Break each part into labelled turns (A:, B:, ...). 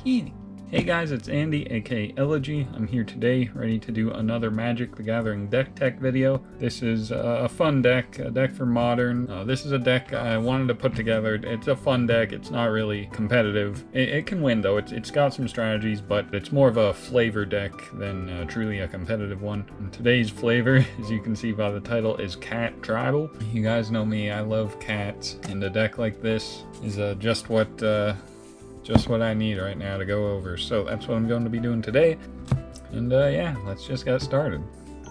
A: Kitty. Hey guys, it's Andy, aka Elogee. I'm here today, ready to do another Magic the Gathering deck tech video. This is a fun deck, a deck for Modern. This is a deck I wanted to put together. It's a fun deck, it's not really competitive. It can win though, it's got some strategies, but it's more of a flavor deck than truly a competitive one. And today's flavor, as you can see by the title, is Cat Tribal. You guys know me, I love cats, and a deck like this is just what I need right now to go over. So that's what I'm going to be doing today. And yeah, let's just get started.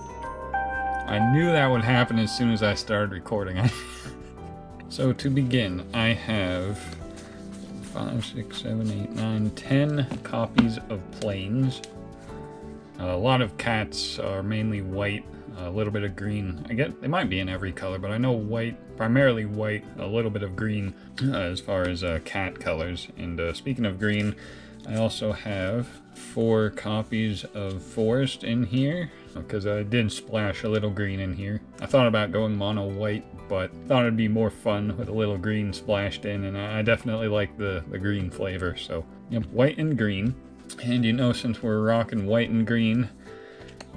A: I knew that would happen as soon as I started recording. So to begin, I have 5, 6, 7, 8, 9, 10 copies of Plains. A lot of cats are mainly white, a little bit of green. I get they might be in every color, but I know white, primarily white, a little bit of green as far as cat colors. And speaking of green, I also have 4 copies of Forest in here because I did splash a little green in here. I thought about going mono white, but thought it'd be more fun with a little green splashed in, and I definitely like the green flavor. So yep, white and green. And you know, since we're rocking white and green,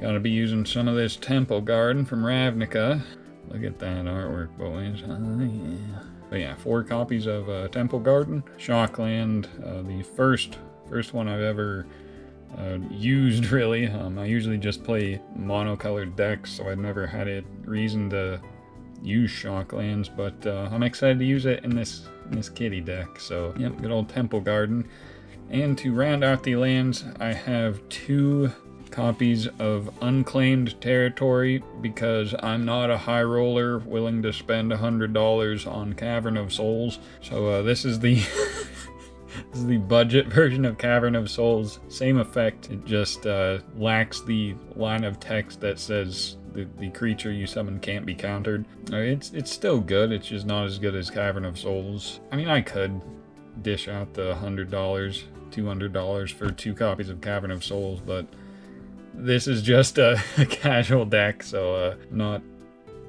A: gotta be using some of this Temple Garden from Ravnica. Look at that artwork, boys. Yeah. But yeah, 4 copies of Temple Garden. Shockland, the first one I've ever used, really. I usually just play monocolored decks, so I've never had a reason to use Shocklands, but I'm excited to use it in this kitty deck. So yep, good old Temple Garden. And to round out the lands, I have 2 copies of Unclaimed Territory because I'm not a high roller willing to spend $100 on Cavern of Souls. So this is the this is the budget version of Cavern of Souls. Same effect, it just lacks the line of text that says the creature you summon can't be countered. It's still good, it's just not as good as Cavern of Souls. I mean, I could dish out the $100, $200 for 2 copies of Cavern of Souls, but this is just a casual deck, so not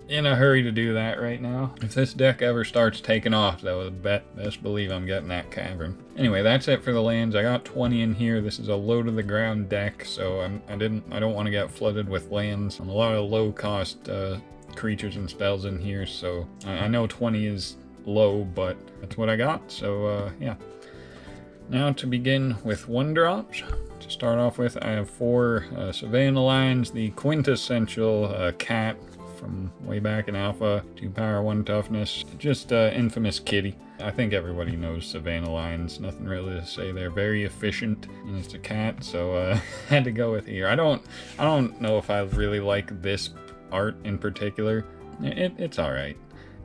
A: in a hurry to do that right now. If this deck ever starts taking off, though, best believe I'm getting that Cavern. Anyway, that's it for the lands. I got 20 in here. This is a low to the ground deck, so I don't want to get flooded with lands. A lot of low cost creatures and spells in here, so I know 20 is low, but that's what I got. So yeah. Now to begin with 1-drops. To start off with, I have 4 Savannah Lions, the quintessential cat from way back in Alpha, 2 power, 1 toughness, just infamous kitty. I think everybody knows Savannah Lions, nothing really to say. They're very efficient, and it's a cat, so had to go with here. I don't know if I really like this art in particular. It's alright.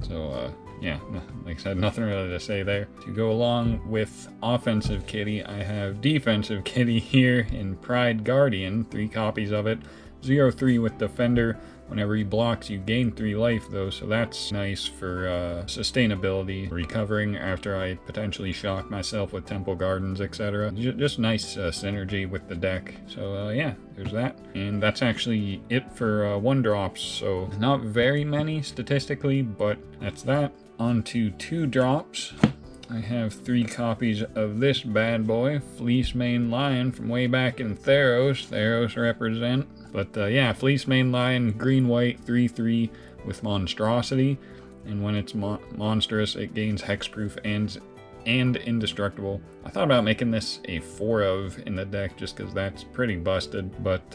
A: So yeah, like I said, nothing really to say there. To go along with offensive kitty, I have defensive kitty here in Pride Guardian, 3 copies of it. 0/3 with Defender. Whenever he blocks, you gain 3 life though, so that's nice for sustainability, recovering after I potentially shock myself with Temple Gardens, etc. Just nice synergy with the deck. So yeah, there's that. And that's actually it for 1-drops, so not very many statistically, but that's that. On to 2-drops. I have 3 copies of this bad boy, Fleecemane Lion from way back in Theros. Theros represent. But yeah, Fleecemane Lion, green-white, 3/3 with Monstrosity. And when it's monstrous, it gains hexproof and indestructible. I thought about making this a 4 of in the deck just because that's pretty busted. But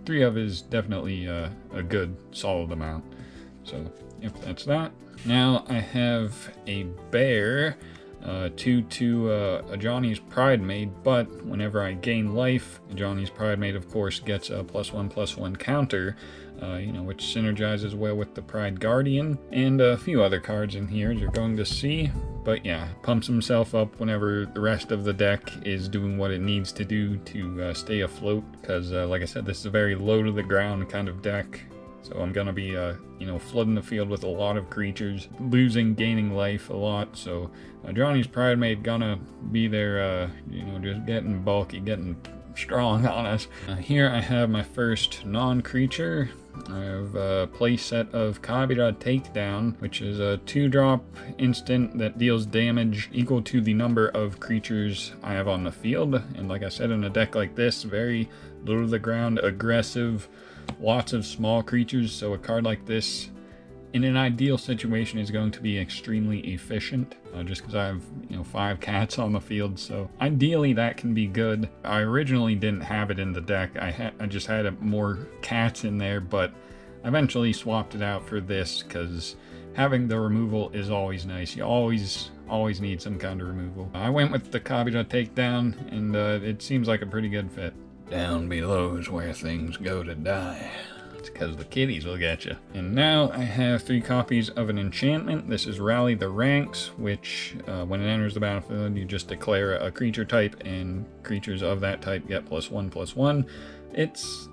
A: 3 of is definitely a good, solid amount. So yep, that's that. Now I have a bear. 2/2 Ajani's Pridemate, but whenever I gain life, Ajani's Pridemate of course gets a +1/+1 counter, which synergizes well with the Pride Guardian, and a few other cards in here you're going to see. But yeah, pumps himself up whenever the rest of the deck is doing what it needs to do to stay afloat, because like I said, this is a very low to the ground kind of deck. So I'm gonna be, you know, flooding the field with a lot of creatures, losing, gaining life a lot. So Johnny's Pride Mate gonna be there, you know, just getting bulky, getting strong on us. Here I have my first non-creature. I have a play set of Kabira Takedown, which is a 2-drop instant that deals damage equal to the number of creatures I have on the field. And like I said, in a deck like this, very low to the ground, aggressive, lots of small creatures. So a card like this, in an ideal situation, is going to be extremely efficient, just because I have, you know, 5 cats on the field. So ideally that can be good. I originally didn't have it in the deck. I just had more cats in there, but I eventually swapped it out for this because having the removal is always nice. You always need some kind of removal. I went with the Kabira Takedown, and it seems like a pretty good fit. Down below is where things go to die. Because the kitties will get you. And now I have 3 copies of an enchantment. This is Rally the Ranks, which when it enters the battlefield, you just declare a creature type, and creatures of that type get +1/+1. It's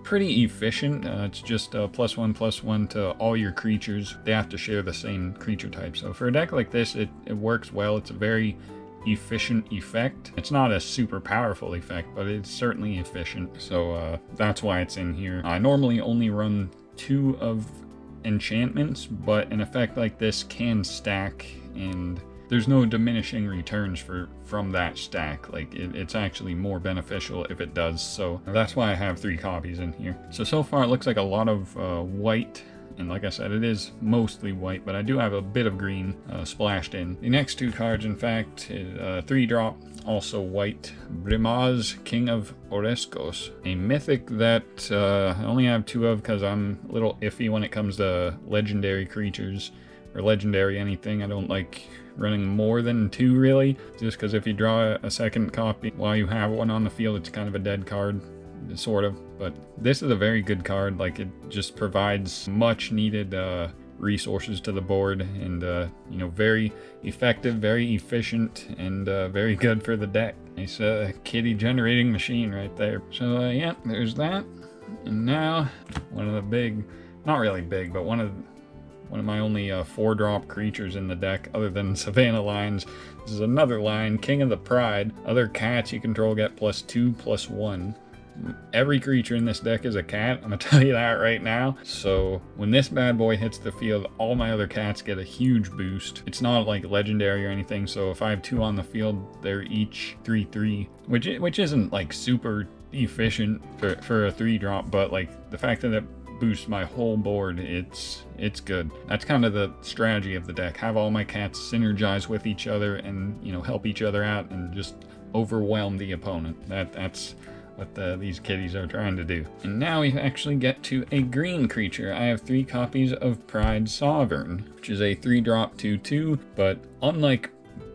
A: pretty efficient. It's just +1/+1 to all your creatures. They have to share the same creature type. So for a deck like this, it works well. It's a very efficient effect. It's not a super powerful effect, but it's certainly efficient. So that's why it's in here. I normally only run 2 of enchantments, but an effect like this can stack, and there's no diminishing returns from that stack. Like it's actually more beneficial if it does. So that's why I have 3 copies in here. So far it looks like a lot of white. And like I said, it is mostly white, but I do have a bit of green splashed in. The next 2 cards, in fact, is 3-drop, also white. Brimaz, King of Oreskos. A mythic that I only have 2 of because I'm a little iffy when it comes to legendary creatures, or legendary anything. I don't like running more than 2, really. Just because if you draw a second copy while you have one on the field, it's kind of a dead card. Sort of, but this is a very good card. Like, it just provides much needed resources to the board, and you know, very effective, very efficient, and very good for the deck. Nice kitty generating machine right there. So yeah, there's that. And now one of the big, not really big, but one of my only 4-drop creatures in the deck, other than Savannah Lions. This is another line, King of the Pride. Other cats you control get +2/+1. Every creature in this deck is a cat, I'm gonna tell you that right now. So when this bad boy hits the field, all my other cats get a huge boost. It's not like legendary or anything, so if I have 2 on the field, they're each 3/3, which isn't like super efficient for a 3-drop, but like the fact that it boosts my whole board, it's good. That's kind of the strategy of the deck. Have all my cats synergize with each other and, you know, help each other out and just overwhelm the opponent. That's what these kitties are trying to do. And now we actually get to a green creature. I have 3 copies of Pride Sovereign, which is a 3-drop 2/2, but unlike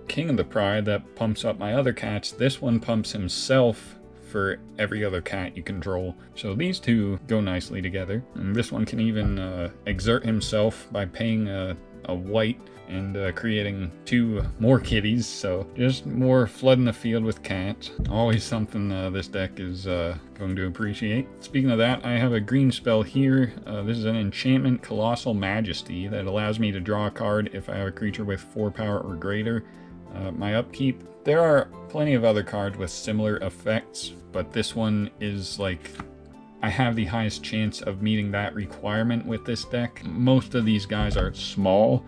A: King of the Pride that pumps up my other cats, this one pumps himself for every other cat you control. So these 2 go nicely together. And this one can even exert himself by paying a white and creating 2 more kitties. So just more flooding the field with cats. Always something this deck is going to appreciate. Speaking of that, I have a green spell here. This is an enchantment, Colossal Majesty, that allows me to draw a card if I have a creature with 4 power or greater. My upkeep, there are plenty of other cards with similar effects, but this one is like, I have the highest chance of meeting that requirement with this deck. Most of these guys are small.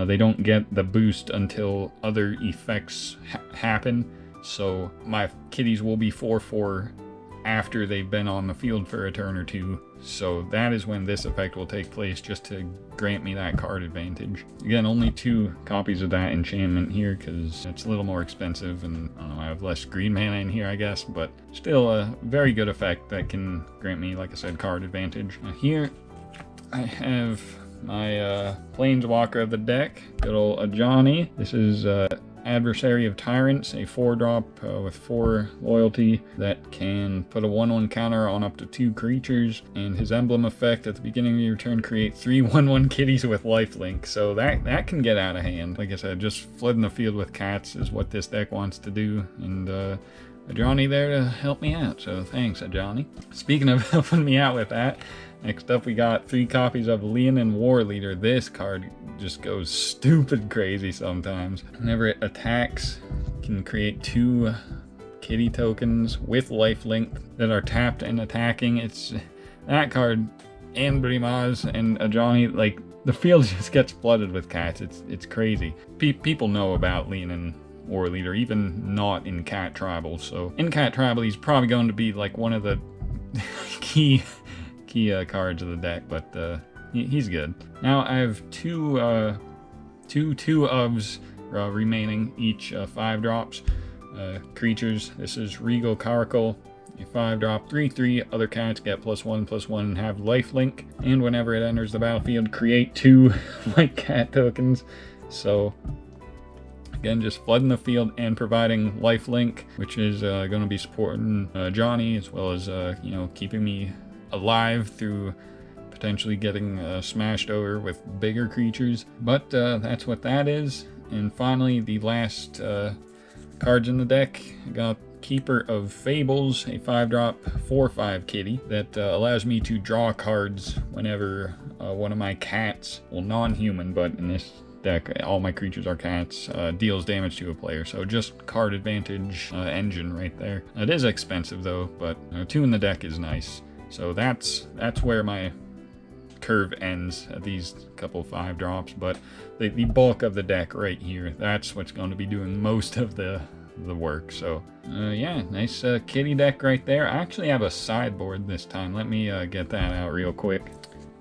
A: They don't get the boost until other effects happen, so my kitties will be 4/4 after they've been on the field for a turn or 2. So that is when this effect will take place, just to grant me that card advantage. Again, only 2 copies of that enchantment here because it's a little more expensive, and I don't know, I have less green mana in here, I guess, but still a very good effect that can grant me, like I said, card advantage. Now here I have my Planeswalker of the deck, good old Johnny. This is Adversary of Tyrants, a 4-drop with 4 loyalty that can put a 1/1 counter on up to 2 creatures, and his emblem effect at the beginning of your turn, create 3 1/1 kitties with lifelink. So that can get out of hand. Like I said, just flooding the field with cats is what this deck wants to do, and Johnny there to help me out, so thanks, Johnny. Speaking of helping me out with that, next up we got 3 copies of Leonin War Leader. This card just goes stupid crazy sometimes. Whenever it attacks, it can create 2 kitty tokens with lifelink that are tapped and attacking. It's that card and Brimaz and Johnny, like, the field just gets flooded with cats. It's crazy. People know about Leonin War Leader, even not in cat tribal. So in cat tribal, he's probably going to be like one of the key cards of the deck, but he's good. Now I have two ofs remaining, each 5 drops. Creatures. This is Regal Caracal, a 5-drop, 3/3. Other cats get +1/+1 and have lifelink. And whenever it enters the battlefield, create 2 white cat tokens. So again, just flooding the field and providing lifelink, which is going to be supporting Johnny, as well as you know, keeping me alive through potentially getting smashed over with bigger creatures. But that's what that is. And finally, the last cards in the deck. I got Keeper of Fables, a 5-drop 4/5 kitty that allows me to draw cards whenever one of my cats, well, non-human, but in this deck all my creatures are cats, deals damage to a player. So just card advantage engine right there. It is expensive though, but 2 in the deck is nice. So that's where my curve ends at these couple 5-drops, but the bulk of the deck right here, that's what's going to be doing most of the work. So yeah, nice kitty deck right there. I actually have a sideboard this time. Let me get that out real quick.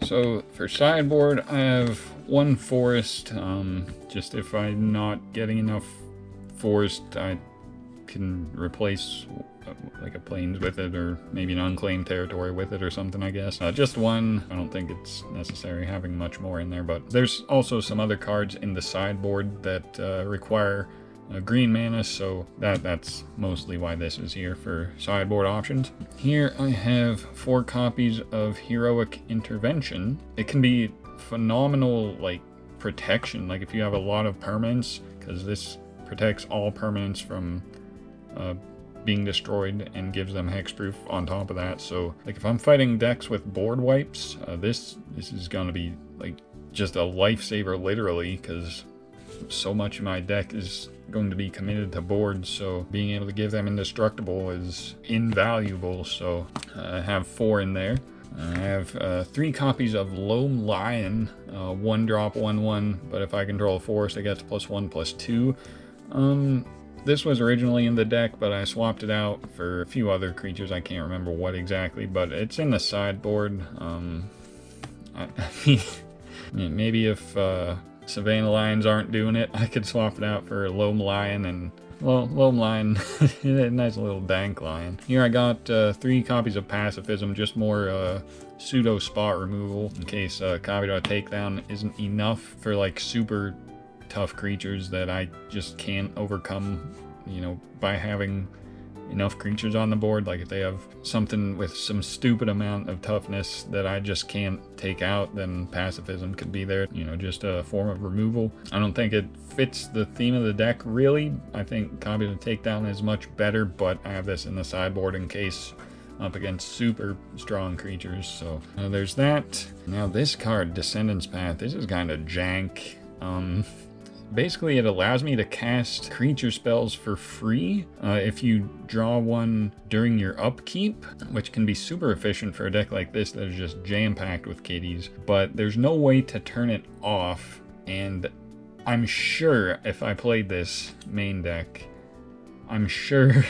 A: So for sideboard, I have 1 forest. Just if I'm not getting enough forest, I can replace like a plains with it, or maybe an unclaimed territory with it or something, I guess. Just 1. I don't think it's necessary having much more in there, but there's also some other cards in the sideboard that require green mana, so that's mostly why this is here for sideboard options. Here I have 4 copies of Heroic Intervention. It can be phenomenal, like, protection, like if you have a lot of permanents, because this protects all permanents from being destroyed and gives them hexproof on top of that. So like if I'm fighting decks with board wipes, this is going to be like just a lifesaver literally, because so much of my deck is going to be committed to boards, so being able to give them indestructible is invaluable. So I have 4 in there. I have 3 copies of Loam Lion, 1-drop 1/1, but if I control a forest, it gets +1/+2. This was originally in the deck, but I swapped it out for a few other creatures. I can't remember what exactly, but it's in the sideboard. I mean, maybe if Savannah Lions aren't doing it, I could swap it out for Loam Lion, and well, Loam Lion, nice little dank lion. Here I got 3 copies of Pacifism, just more pseudo spot removal in case Kabira Takedown isn't enough for like super tough creatures that I just can't overcome, you know, by having enough creatures on the board. Like if they have something with some stupid amount of toughness that I just can't take out, then Pacifism could be there, you know, just a form of removal. I don't think it fits the theme of the deck really. I think Kabira Takedown is much better, but I have this in the sideboard in case up against super strong creatures. So there's that. Now this card, Descendant's Path, this is kind of jank. Basically, it allows me to cast creature spells for free if you draw one during your upkeep, which can be super efficient for a deck like this that is just jam-packed with kitties, but there's no way to turn it off. And I'm sure if I played this main deck, I'm sure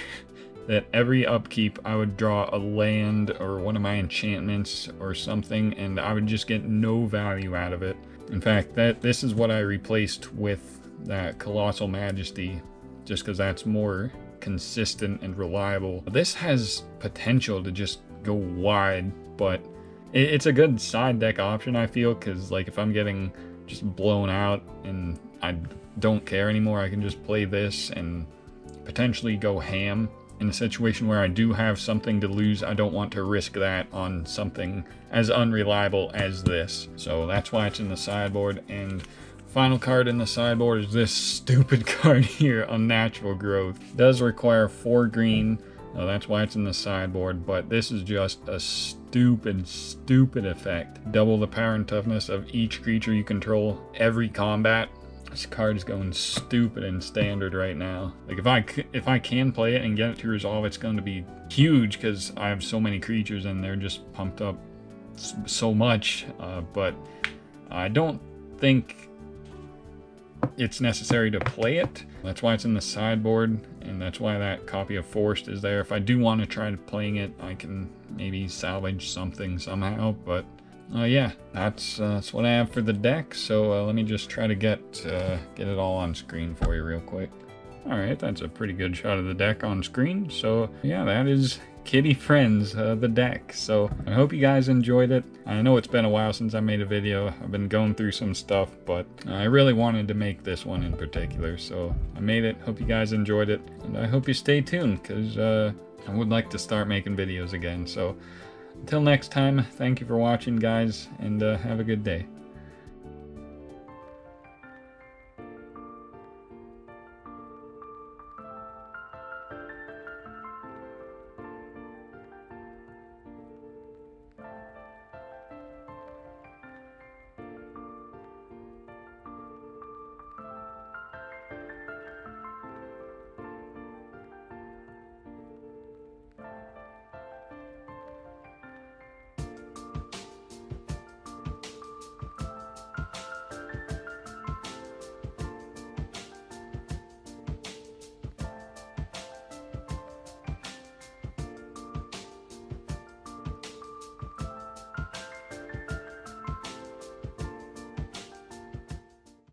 A: that every upkeep I would draw a land or one of my enchantments or something, and I would just get no value out of it. In fact, this is what I replaced with that Colossal Majesty, just because that's more consistent and reliable. This has potential to just go wide, but it's a good side deck option, I feel, because like if I'm getting just blown out and I don't care anymore, I can just play this and potentially go ham. In a situation where I do have something to lose, I don't want to risk that on something as unreliable as this. So that's why it's in the sideboard. And Final card in the sideboard is this stupid card here, Unnatural Growth. It does require 4 green. That's why it's in the sideboard, but this is just a stupid effect. Double the power and toughness of each creature you control every combat. This card is going stupid in standard right now. Like if I can play it and get it to resolve, it's going to be huge because I have so many creatures and they're just pumped up so much. But I don't think it's necessary to play it. That's why it's in the sideboard, and that's why that copy of Forced is there. If I do want to try playing it, I can maybe salvage something somehow, but yeah, that's what I have for the deck. So let me just try to get it all on screen for you real quick. All right, that's a pretty good shot of the deck on screen. So yeah, that is Kitty Friends, the deck. So I hope you guys enjoyed it. I know it's been a while since I made a video. I've been going through some stuff, but I really wanted to make this one in particular. So I made it. Hope you guys enjoyed it. And I hope you stay tuned because I would like to start making videos again. So until next time, thank you for watching, guys, and have a good day.